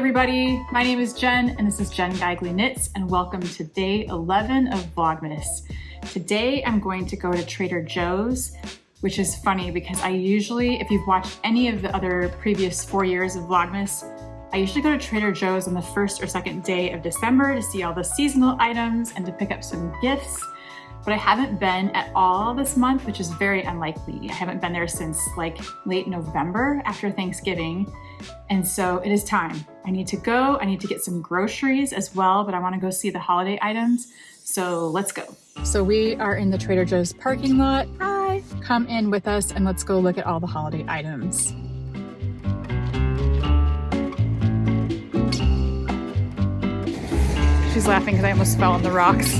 everybody, my name is Jen and this is Jen Geigley Knits and welcome to day 11 of Vlogmas. Today I'm going to go to Trader Joe's, which is funny because I usually, if you've watched any of the other previous 4 years of Vlogmas, I usually go to Trader Joe's on the first or second day of December to see all the seasonal items and to pick up some gifts. But I haven't been at all this month, which is very unlikely. I haven't been there since like late November after Thanksgiving. And so it is time. I need to go. I need to get some groceries as well, but I want to go see the holiday items. So let's go. So we are in the Trader Joe's parking lot. Hi. Come in with us and let's go look at all the holiday items. She's laughing because I almost fell on the rocks.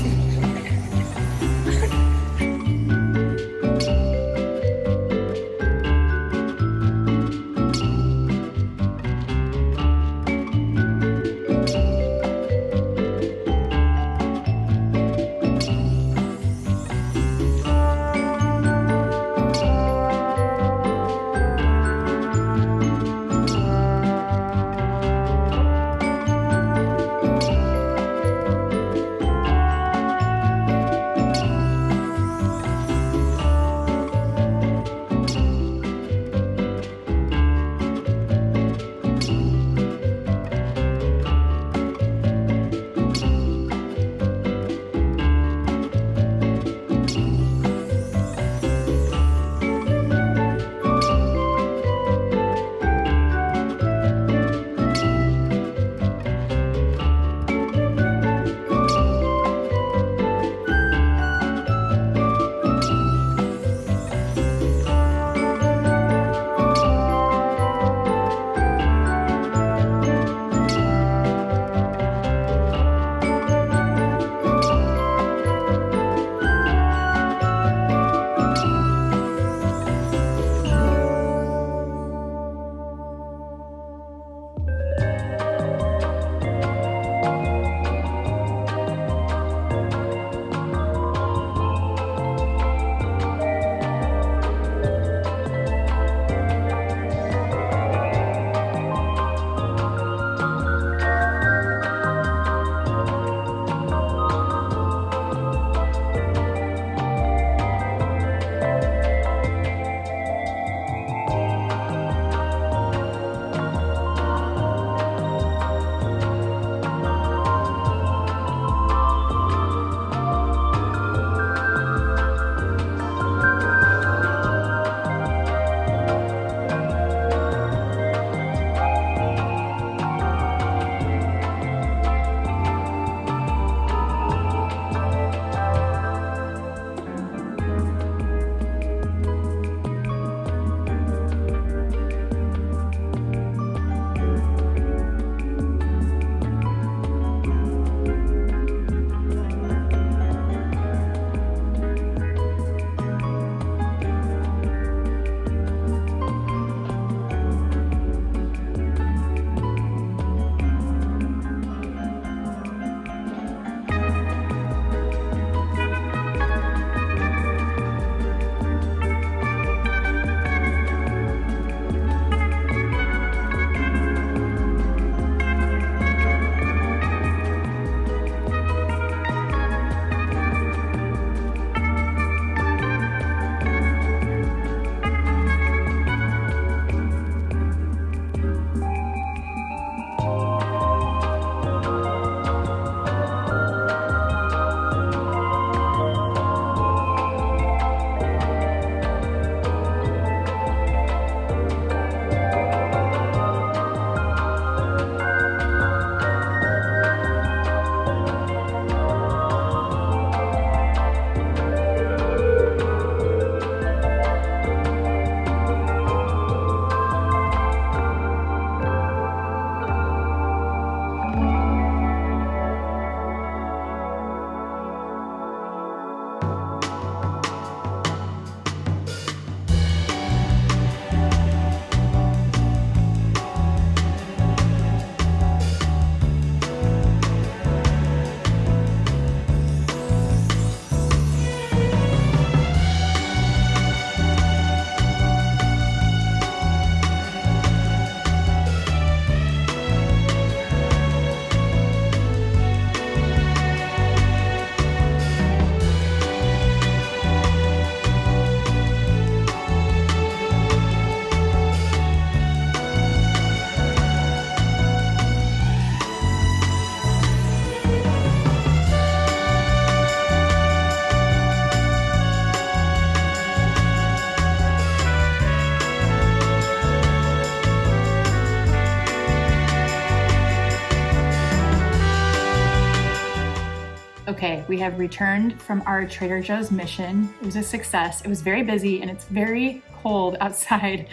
Okay, we have returned from our Trader Joe's mission. It was a success. It was very busy and it's very cold outside,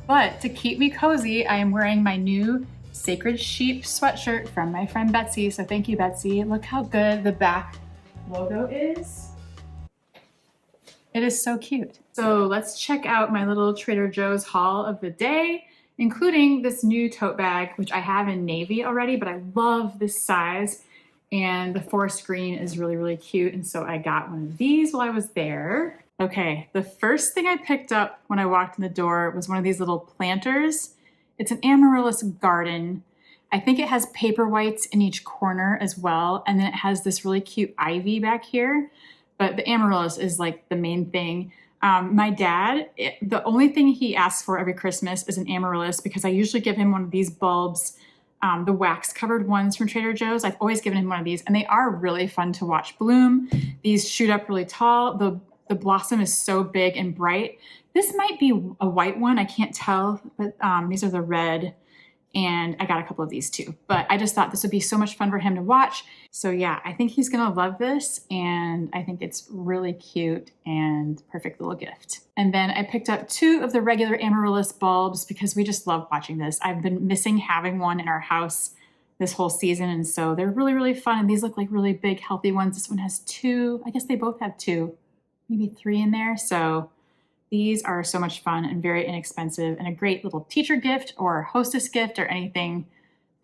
but to keep me cozy, I am wearing my new Sacred Sheep sweatshirt from my friend Betsy. So thank you, Betsy. Look how good the back logo is. It is so cute. So let's check out my little Trader Joe's haul of the day, including this new tote bag, which I have in navy already, but I love this size. And the forest green is really, really cute. And so I got one of these while I was there. Okay, the first thing I picked up when I walked in the door was one of these little planters. It's an amaryllis garden. I think it has paper whites in each corner as well. And then it has this really cute ivy back here. But the amaryllis is like the main thing. My dad, the only thing he asks for every Christmas is an amaryllis because I usually give him one of these bulbs, the wax covered ones from Trader Joe's. I've always given him one of these and they are really fun to watch bloom. These shoot up really tall. The blossom is so big and bright. This might be a white one, I can't tell, but these are the red. And I got a couple of these too, but I just thought this would be so much fun for him to watch. So yeah, I think he's gonna love this and I think it's really cute and perfect little gift. And then I picked up 2 of the regular amaryllis bulbs because we just love watching this. I've been missing having one in our house this whole season. And so they're really, really fun. And these look like really big, healthy ones. This one has 2, I guess they both have 2, maybe 3 in there. So these are so much fun and very inexpensive and a great little teacher gift or hostess gift or anything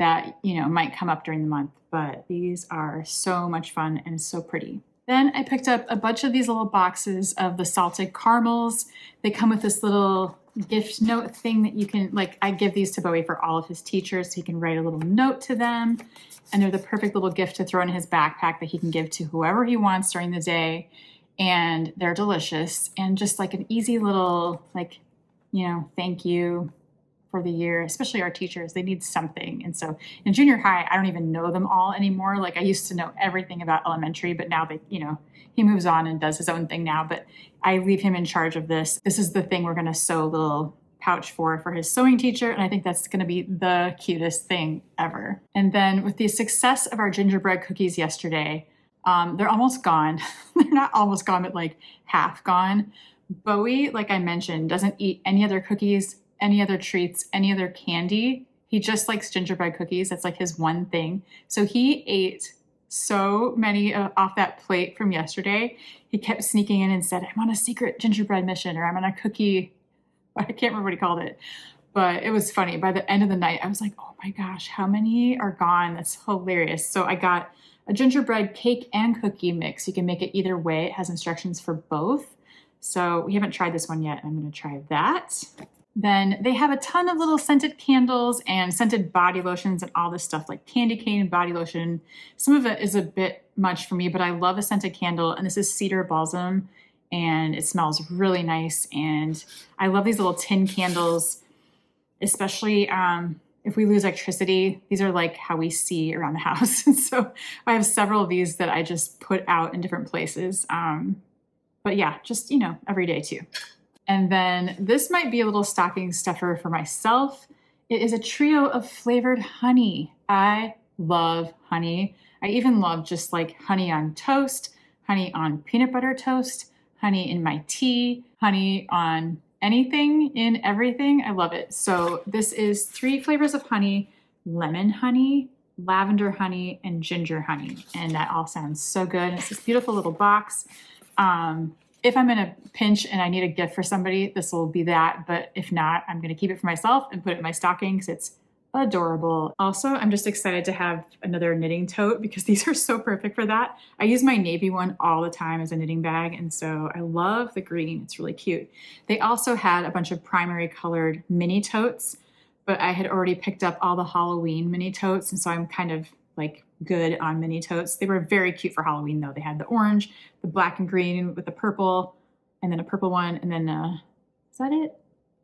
that, you know, might come up during the month. But these are so much fun and so pretty. Then I picked up a bunch of these little boxes of the salted caramels. They come with this little gift note thing that you can, like, I give these to Bowie for all of his teachers so he can write a little note to them. And they're the perfect little gift to throw in his backpack that he can give to whoever he wants during the day. And they're delicious and just like an easy little, like, you know, thank you for the year, especially our teachers. They need something. And so in junior high, I don't even know them all anymore. Like I used to know everything about elementary, but now that, you know, he moves on and does his own thing now, but I leave him in charge of this. This is the thing we're going to sew a little pouch for his sewing teacher. And I think that's going to be the cutest thing ever. And then with the success of our gingerbread cookies yesterday, they're almost gone. They're not almost gone, but like half gone. Bowie, like I mentioned, doesn't eat any other cookies, any other treats, any other candy. He just likes gingerbread cookies. That's like his one thing. So he ate so many off that plate from yesterday. He kept sneaking in and said, I'm on a secret gingerbread mission, or I'm on a cookie. I can't remember what he called it, but it was funny. By the end of the night, I was like, oh my gosh, how many are gone? That's hilarious. So I got a gingerbread cake and cookie mix. You can make it either way. It has instructions for both. So we haven't tried this one yet. I'm going to try that. Then they have a ton of little scented candles and scented body lotions and all this stuff like candy cane body lotion. Some of it is a bit much for me, but I love a scented candle. And this is cedar balsam and it smells really nice. And I love these little tin candles, especially if we lose electricity. These are like how we see around the house. And so I have several of these that I just put out in different places. But yeah, just, you know, every day too. And then this might be a little stocking stuffer for myself. It is a trio of flavored honey. I love honey. I even love just like honey on toast, honey on peanut butter toast, honey in my tea, honey on anything in everything. I love it. So this is 3 flavors of honey: lemon honey, lavender honey, and ginger honey. And that all sounds so good. It's this beautiful little box. If I'm in a pinch and I need a gift for somebody, this will be that. But if not, I'm going to keep it for myself and put it in my stocking because it's adorable. Also, I'm just excited to have another knitting tote because these are so perfect for that. I use my navy one all the time as a knitting bag. And so I love the green. It's really cute. They also had a bunch of primary colored mini totes, but I had already picked up all the Halloween mini totes. And so I'm kind of like good on mini totes. They were very cute for Halloween though. They had the orange, the black and green with the purple, and then a purple one. And then, is that it?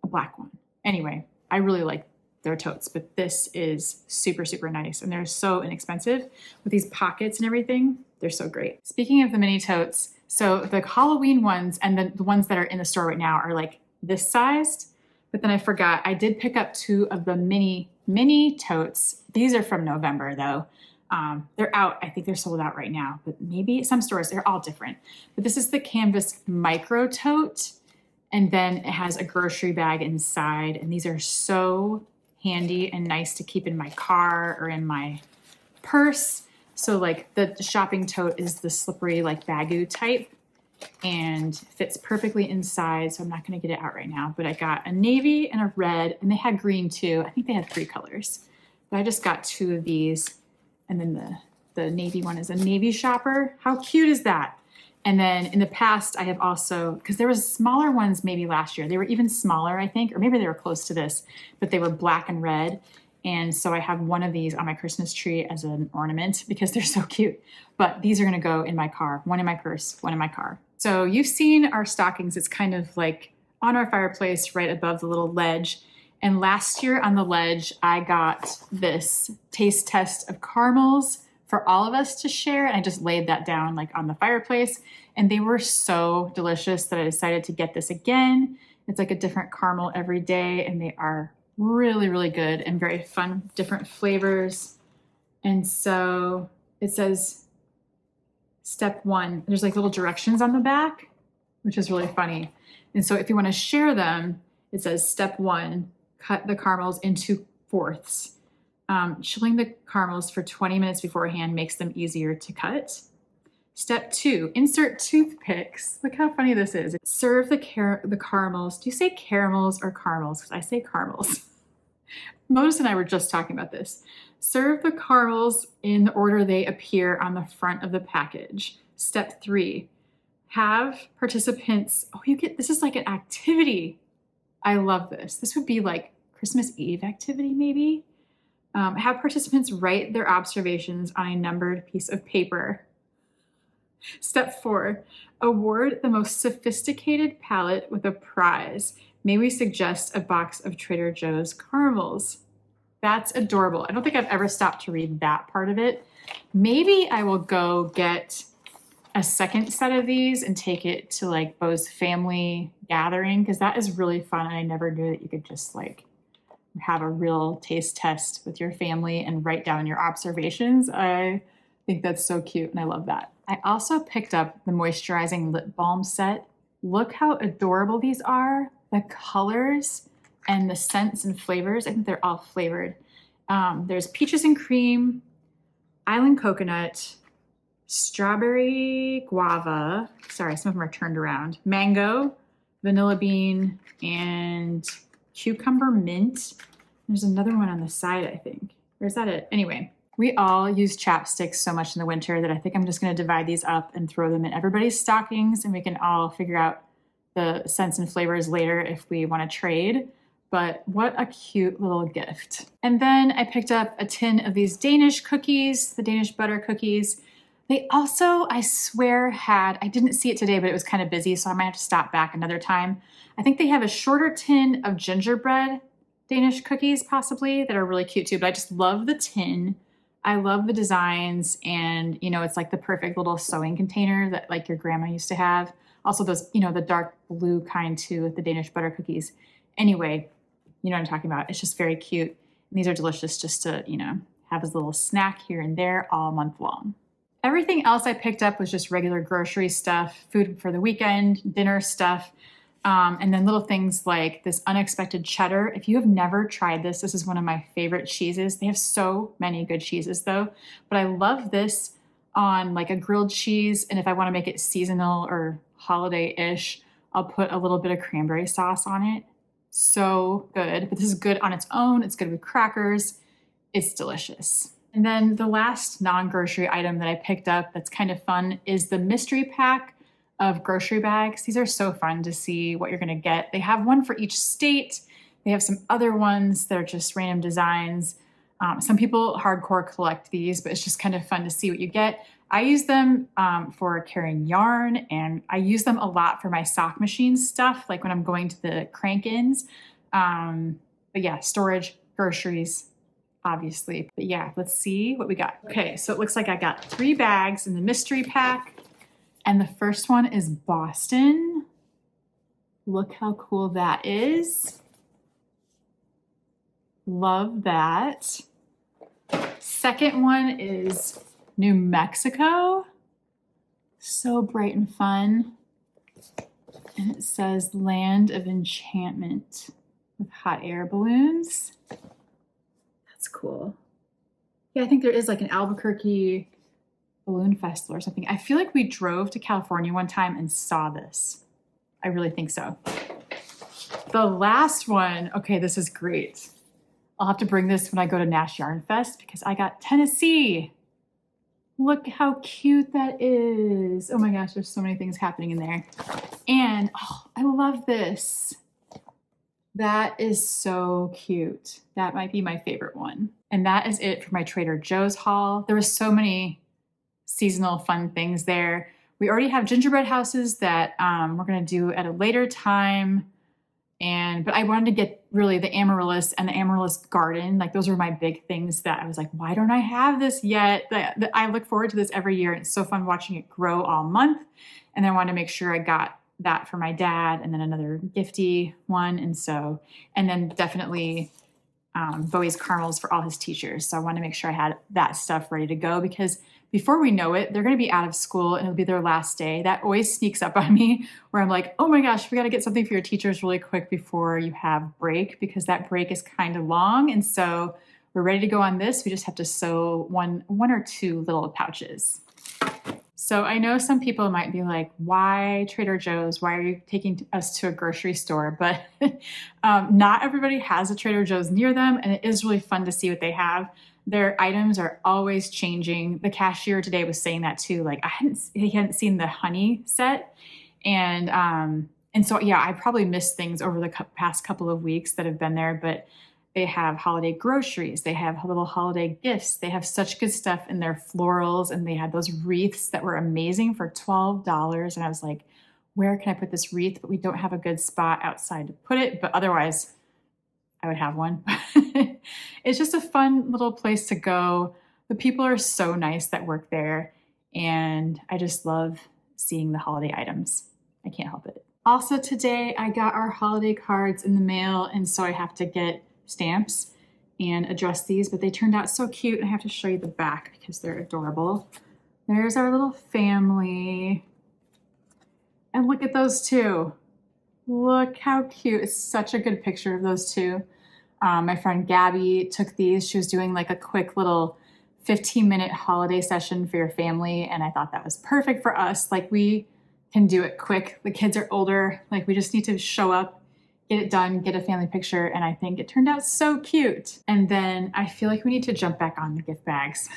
A black one. Anyway, I really like their totes, but this is super, super nice. And they're so inexpensive with these pockets and everything. They're so great. Speaking of the mini totes, so the Halloween ones and the ones that are in the store right now are like this sized, but then I forgot, I did pick up 2 of the mini totes. These are from November though. They're out. I think they're sold out right now, but maybe some stores, they're all different. But this is the canvas micro tote. And then it has a grocery bag inside. And these are so handy and nice to keep in my car or in my purse. So like the shopping tote is the slippery like bagoo type and fits perfectly inside. So I'm not going to get it out right now, but I got a navy and a red, and they had green too. I think they had 3 colors, but I just got 2 of these. And then the navy one is a navy shopper. How cute is that? And then in the past, I have also, because there was smaller ones maybe last year. They were even smaller, I think, or maybe they were close to this, but they were black and red. And so I have one of these on my Christmas tree as an ornament because they're so cute. But these are going to go in my car, one in my purse, one in my car. So you've seen our stockings. It's kind of like on our fireplace right above the little ledge. And last year on the ledge, I got this taste test of caramels for all of us to share. And I just laid that down like on the fireplace, and they were so delicious that I decided to get this again. It's like a different caramel every day, and they are really, really good and very fun, different flavors. And so it says step 1, there's like little directions on the back, which is really funny. And so if you want to share them, it says step 1, cut the caramels into fourths. Chilling the caramels for 20 minutes beforehand makes them easier to cut. Step 2, insert toothpicks. Look how funny this is. Serve the caramels. Do you say caramels or caramels? Because I say caramels. Moses and I were just talking about this. Serve the caramels in the order they appear on the front of the package. Step 3, have participants, this is like an activity. I love this. This would be like Christmas Eve activity maybe. Have participants write their observations on a numbered piece of paper. Step 4, award the most sophisticated palette with a prize. May we suggest a box of Trader Joe's caramels? That's adorable. I don't think I've ever stopped to read that part of it. Maybe I will go get a second set of these and take it to like Beau's family gathering, because that is really fun. And I never knew that you could just like have a real taste test with your family and write down your observations. I think that's so cute, and I love that. I also picked up the moisturizing lip balm set. Look how adorable these are. The colors and the scents and flavors, I think they're all flavored. There's peaches and cream, island coconut, strawberry guava, sorry, some of them are turned around, mango, vanilla bean, and cucumber mint. There's another one on the side, I think. Or is that it? Anyway, we all use chapsticks so much in the winter that I think I'm just going to divide these up and throw them in everybody's stockings, and we can all figure out the scents and flavors later if we want to trade. But what a cute little gift. And then I picked up a tin of these Danish cookies, the Danish butter cookies. They also, I swear, I didn't see it today, but it was kind of busy, so I might have to stop back another time. I think they have a shorter tin of gingerbread Danish cookies possibly that are really cute too, but I just love the tin. I love the designs, and it's like the perfect little sewing container that like your grandma used to have. Also those, the dark blue kind too with the Danish butter cookies. Anyway, you know what I'm talking about. It's just very cute. And these are delicious just to, have as a little snack here and there all month long. Everything else I picked up was just regular grocery stuff, food for the weekend, dinner stuff. And then little things like this unexpected cheddar. If you have never tried this, this is one of my favorite cheeses. They have so many good cheeses though, but I love this on like a grilled cheese. And if I want to make it seasonal or holiday-ish, I'll put a little bit of cranberry sauce on it. So good, but this is good on its own. It's good with crackers. It's delicious. And then the last non-grocery item that I picked up that's kind of fun is the mystery pack of grocery bags. These are so fun to see what you're going to get. They have one for each state. They have some other ones that are just random designs. Some people hardcore collect these, but it's just kind of fun to see what you get. I use them for carrying yarn, and I use them a lot for my sock machine stuff, like when I'm going to the crank-ins. But yeah, storage, groceries, obviously. But yeah, let's see what we got. Okay, so it looks like I got 3 bags in the mystery pack. And the first one is Boston. Look how cool that is. Love that. Second one is New Mexico. So bright and fun. And it says Land of Enchantment with hot air balloons. That's cool. Yeah, I think there is like an Albuquerque balloon festival or something. I feel like we drove to California one time and saw this. I really think so. The last one, okay, this is great. I'll have to bring this when I go to Nash Yarn Fest because I got Tennessee. Look how cute that is. Oh my gosh, there's so many things happening in there. And oh, I love this. That is so cute. That might be my favorite one. And that is it for my Trader Joe's haul. There were so many seasonal fun things there. We already have gingerbread houses that we're gonna do at a later time. But I wanted to get really the amaryllis and the amaryllis garden. Like those were my big things that I was like, why don't I have this yet? I look forward to this every year. It's so fun watching it grow all month. And then I wanted to make sure I got that for my dad and then another gifty one. And then definitely Bowie's caramels for all his teachers. So I wanted to make sure I had that stuff ready to go because before we know it, they're going to be out of school and it'll be their last day. That always sneaks up on me where I'm like, oh my gosh, we got to get something for your teachers really quick before you have break because that break is kind of long. And so we're ready to go on this. We just have to sew one or two little pouches. So I know some people might be like, why Trader Joe's? Why are you taking us to a grocery store? But not everybody has a Trader Joe's near them. And it is really fun to see what they have. Their items are always changing. The cashier today was saying that too. Like he hadn't seen the honey set. And so, yeah, I probably missed things over the past couple of weeks that have been there, but they have holiday groceries. They have little holiday gifts. They have such good stuff in their florals. And they had those wreaths that were amazing for $12. And I was like, where can I put this wreath? But we don't have a good spot outside to put it. But otherwise, I would have one. It's just a fun little place to go. The people are so nice that work there. And I just love seeing the holiday items. I can't help it. Also today, I got our holiday cards in the mail. And so I have to get stamps and address these, but they turned out so cute. I have to show you the back because they're adorable. There's our little family. And look at those two. Look how cute. It's such a good picture of those two. My friend Gabby took these. She was doing like a quick little 15-minute holiday session for your family. And I thought that was perfect for us. Like we can do it quick. The kids are older. Like we just need to show up, get it done, get a family picture. And I think it turned out so cute. And then I feel like we need to jump back on the gift bags.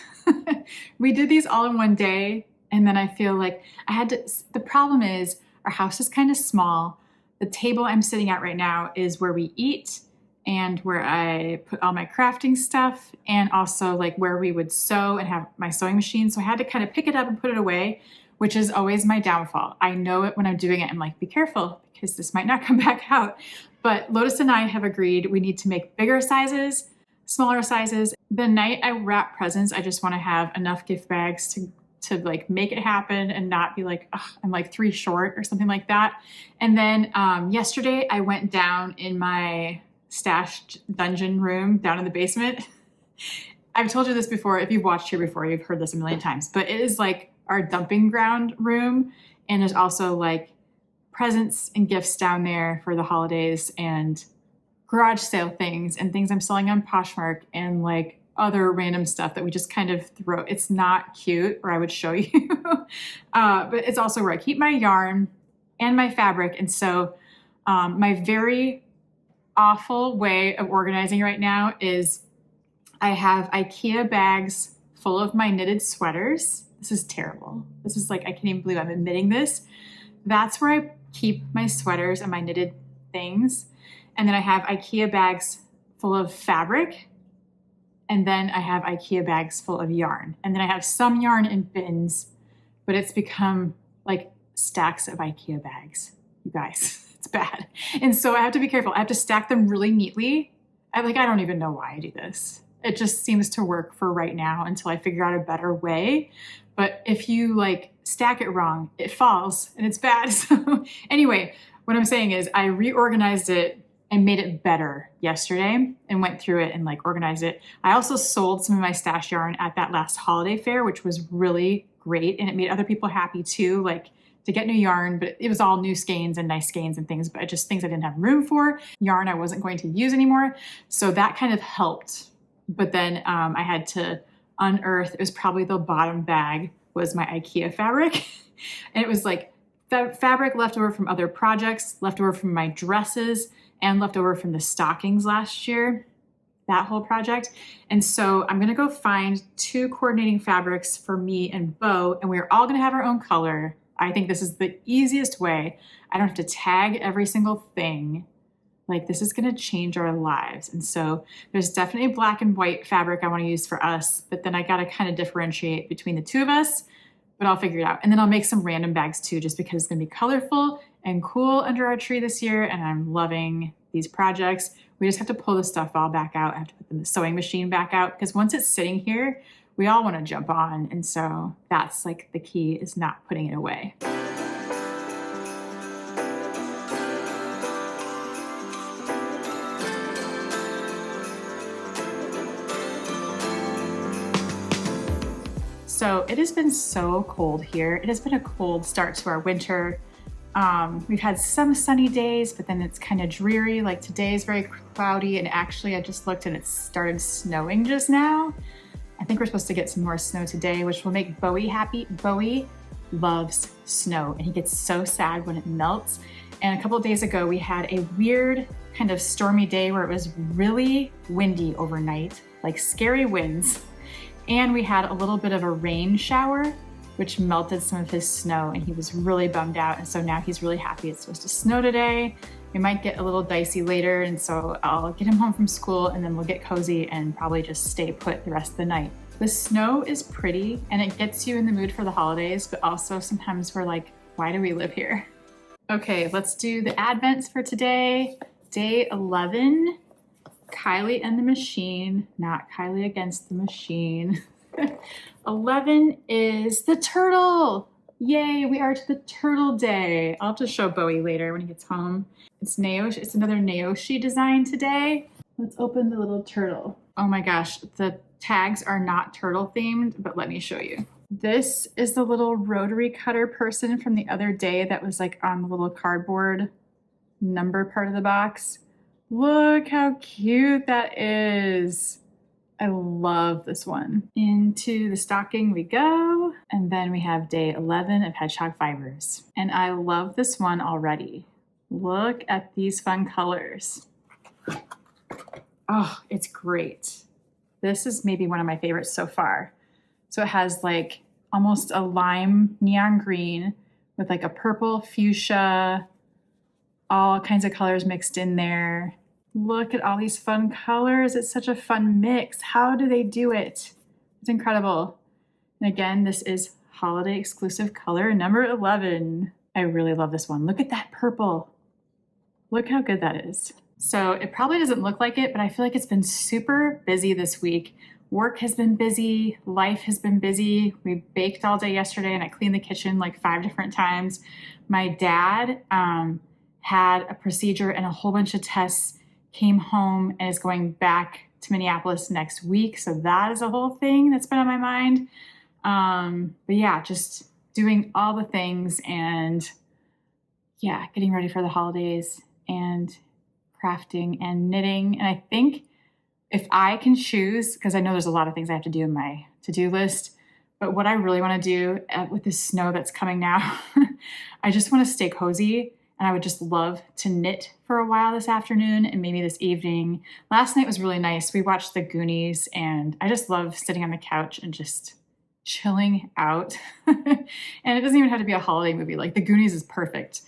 We did these all in one day. And then I feel like the problem is our house is kind of small. The table I'm sitting at right now is where we eat and where I put all my crafting stuff and also like where we would sew and have my sewing machine. So I had to kind of pick it up and put it away, which is always my downfall. I know it when I'm doing it. I'm like, be careful because this might not come back out. But Lotus and I have agreed we need to make bigger sizes, smaller sizes. The night I wrap presents, I just want to have enough gift bags to like make it happen and not be like, oh, I'm like 3 short or something like that. And then yesterday I went down in my stashed dungeon room down in the basement. I've told you this before. If you've watched here before, you've heard this a million times, but it is like our dumping ground room. And there's also like presents and gifts down there for the holidays and garage sale things and things I'm selling on Poshmark and like other random stuff that we just kind of throw. It's not cute, or I would show you. But it's also where I keep my yarn and my fabric. And so my very awful way of organizing right now is I have IKEA bags full of my knitted sweaters. This is terrible. This is like, I can't even believe I'm admitting this. That's where I keep my sweaters and my knitted things. And then I have IKEA bags full of fabric. And then I have IKEA bags full of yarn. And then I have some yarn in bins, but it's become like stacks of IKEA bags, you guys. It's bad. And so I have to be careful. I have to stack them really neatly. I don't even know why I do this. It just seems to work for right now until I figure out a better way. But if you like stack it wrong, it falls and it's bad. So anyway, what I'm saying is I reorganized it I made it better yesterday and went through it and like organized it. I also sold some of my stash yarn at that last holiday fair, which was really great. And it made other people happy too, like to get new yarn, but it was all new skeins and nice skeins and things, but just things I didn't have room for, yarn I wasn't going to use anymore. So that kind of helped. But then I had to unearth, it was probably the bottom bag was my IKEA fabric. And it was like fabric left over from other projects, left over from my dresses, and left over from the stockings last year, that whole project. And so I'm gonna go find 2 coordinating fabrics for me and Bo, and we're all gonna have our own color. I think this is the easiest way. I don't have to tag every single thing. Like this is gonna change our lives. And so there's definitely black and white fabric I wanna use for us, but then I gotta kind of differentiate between the 2 of us, but I'll figure it out. And then I'll make some random bags too, just because it's gonna be colorful and cool under our tree this year. And I'm loving these projects. We just have to pull the stuff all back out. I have to put the sewing machine back out because once it's sitting here, we all wanna jump on. And so that's like the key, is not putting it away. So it has been so cold here. It has been a cold start to our winter. We've had some sunny days, but then it's kind of dreary. Like today is very cloudy, and actually I just looked and it started snowing just now. I think we're supposed to get some more snow today, which will make Bowie happy. Bowie loves snow and he gets so sad when it melts. And a couple of days ago, we had a weird kind of stormy day where it was really windy overnight, like scary winds. And we had a little bit of a rain shower, which melted some of his snow, and he was really bummed out. And so now he's really happy it's supposed to snow today. We might get a little dicey later, and so I'll get him home from school and then we'll get cozy and probably just stay put the rest of the night. The snow is pretty and it gets you in the mood for the holidays, but also sometimes we're like, why do we live here? Okay, let's do the advents for today. Day 11. Kylie and the machine, not Kylie against the machine. 11 is the turtle. Yay, we are to the turtle day. I'll just show Bowie later when he gets home. It's another Naoshi design today. Let's open the little turtle. Oh my gosh, the tags are not turtle themed, but let me show you. This is the little rotary cutter person from the other day that was like on the little cardboard number part of the box. Look how cute that is. I love this one. Into the stocking we go. And then we have day 11 of Hedgehog Fibers. And I love this one already. Look at these fun colors. Oh, it's great. This is maybe one of my favorites so far. So it has like almost a lime neon green with like a purple fuchsia, all kinds of colors mixed in there. Look at all these fun colors. It's such a fun mix. How do they do it? It's incredible. And again, this is holiday exclusive color number 11. I really love this one. Look at that purple. Look how good that is. So it probably doesn't look like it, but I feel like it's been super busy this week. Work has been busy. Life has been busy. We baked all day yesterday and I cleaned the kitchen like 5 different times. My dad had a procedure and a whole bunch of tests, came home and is going back to Minneapolis next week. So that is a whole thing that's been on my mind. But yeah, just doing all the things and yeah, getting ready for the holidays and crafting and knitting. And I think if I can choose, because I know there's a lot of things I have to do in my to-do list, but what I really want to do with this snow that's coming now, I just want to stay cozy. And I would just love to knit for a while this afternoon and maybe this evening. Last night was really nice. We watched The Goonies and I just love sitting on the couch and just chilling out. And it doesn't even have to be a holiday movie. Like The Goonies is perfect,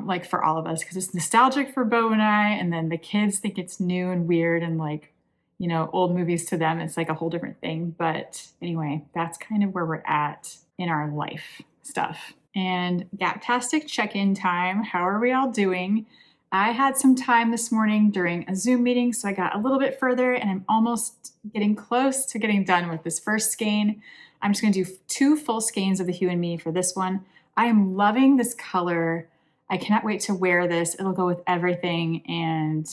like for all of us, because it's nostalgic for Bo and I, and then the kids think it's new and weird and like, you know, old movies to them, it's like a whole different thing. But anyway, that's kind of where we're at in our life stuff. And Gaptastic check-in time. How are we all doing? I had some time this morning during a Zoom meeting, so I got a little bit further and I'm almost getting close to getting done with this first skein. I'm just gonna do 2 full skeins of the Hue and Me for this one. I am loving this color. I cannot wait to wear this. It'll go with everything. And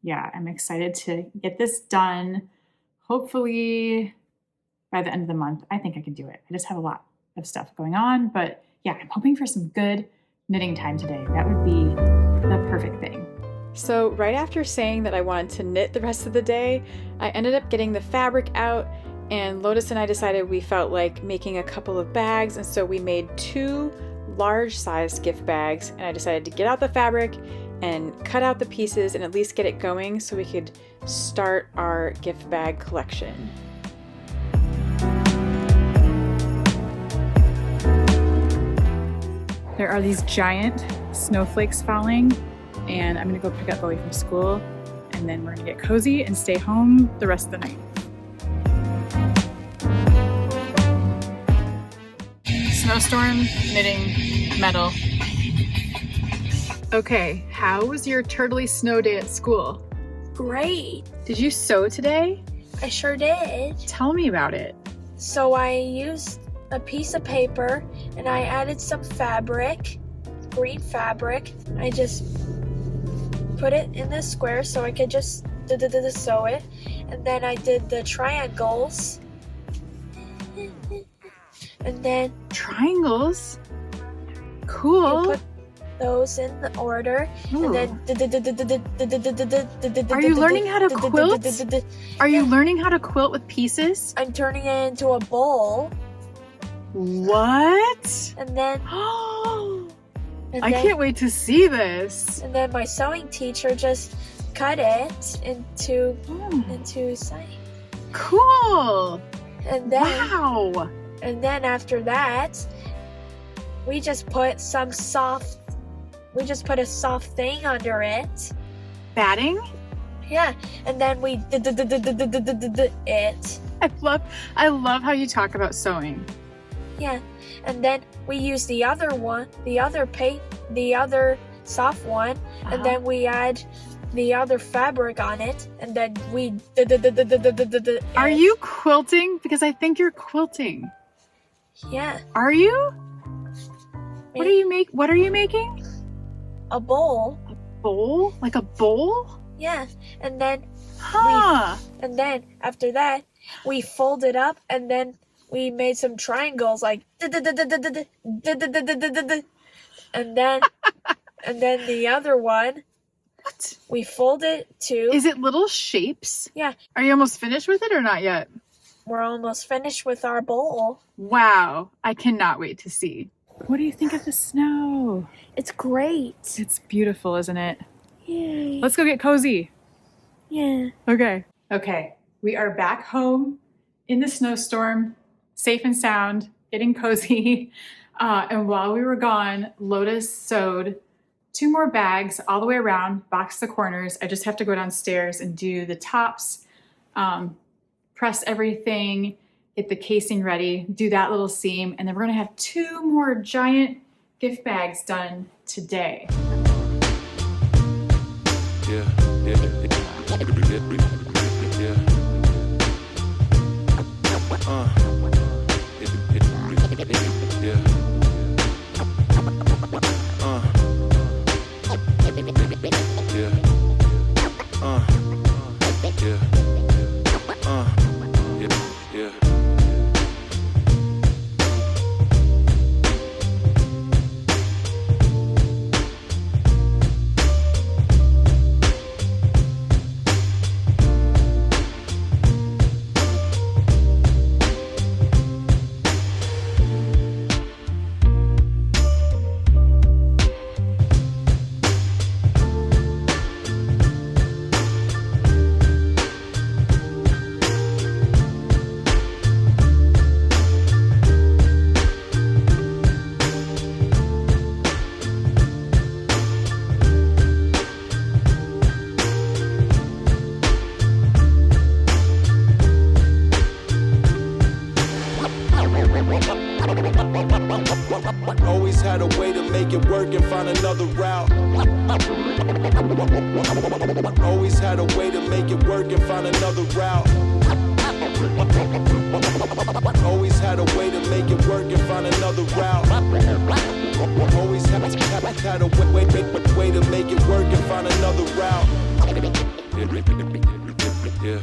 yeah, I'm excited to get this done. Hopefully by the end of the month. I think I can do it. I just have a lot of stuff going on, but yeah, I'm hoping for some good knitting time today. That would be the perfect thing. So right after saying that I wanted to knit the rest of the day, I ended up getting the fabric out, and Lotus and I decided we felt like making a couple of bags, and so we made 2 large sized gift bags, and I decided to get out the fabric and cut out the pieces and at least get it going so we could start our gift bag collection. There are these giant snowflakes falling, and I'm gonna go pick up Bowie from school, and then we're gonna get cozy and stay home the rest of the night. Snowstorm, knitting, metal. Okay, how was your turtley snow day at school? Great. Did you sew today? I sure did. Tell me about it. So I used a piece of paper and I added some fabric, green fabric. I just put it in the square so I could just sew it. And then I did the triangles. And then triangles? Cool. You put those in the order. Ooh. And then are you learning how to quilt? Are you learning how to quilt with pieces? I'm turning it into a bowl. What? And then I can't wait to see this. And then my sewing teacher just cut it into size. Cool. And then wow. And then after that, we just put a soft thing under it. Batting? Yeah. And then we did it. I love how you talk about sewing. Yeah. And then we use the other soft one, and then we add the other fabric on it, and then we Are you quilting? Because I think you're quilting. Yeah. Are you? What are you making? A bowl. A bowl? Like a bowl? Yeah. And then and then after that, we fold it up, and then we made some triangles like and then the other one. What? We fold it too. Is it little shapes? Yeah. Are you almost finished with it or not yet? We're almost finished with our bowl. Wow. I cannot wait to see. What do you think of the snow? It's great. It's beautiful, isn't it? Yay. Let's go get cozy. Yeah. Okay. Okay. We are back home in the snowstorm, safe and sound, getting cozy. And while we were gone, Lotus sewed 2 more bags all the way around, box the corners. I just have to go downstairs and do the tops, press everything, get the casing ready, do that little seam, and then we're gonna have 2 more giant gift bags done today. Yeah. Always had a way to make it work and find another route. Always had a way to make it work and find another route. Always had a way to make it work and find another route. Always Had a way to make it work and find another route. Yeah.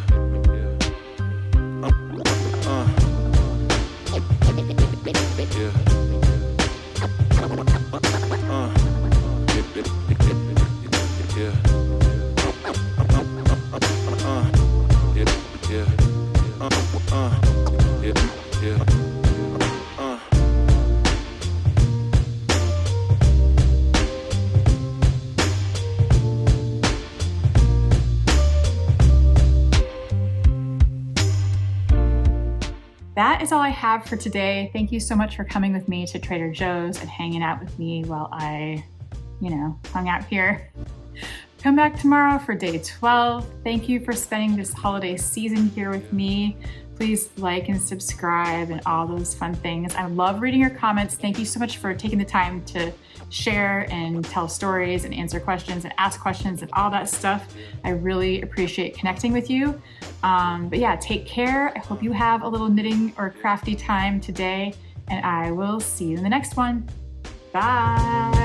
That is all I have for today. Thank you so much for coming with me to Trader Joe's and hanging out with me while I, hung out here. Come back tomorrow for day 12. Thank you for spending this holiday season here with me. Please like and subscribe and all those fun things. I love reading your comments. Thank you so much for taking the time to share and tell stories and answer questions and ask questions and all that stuff. I really appreciate connecting with you. But yeah, take care. I hope you have a little knitting or crafty time today, and I will see you in the next one. Bye.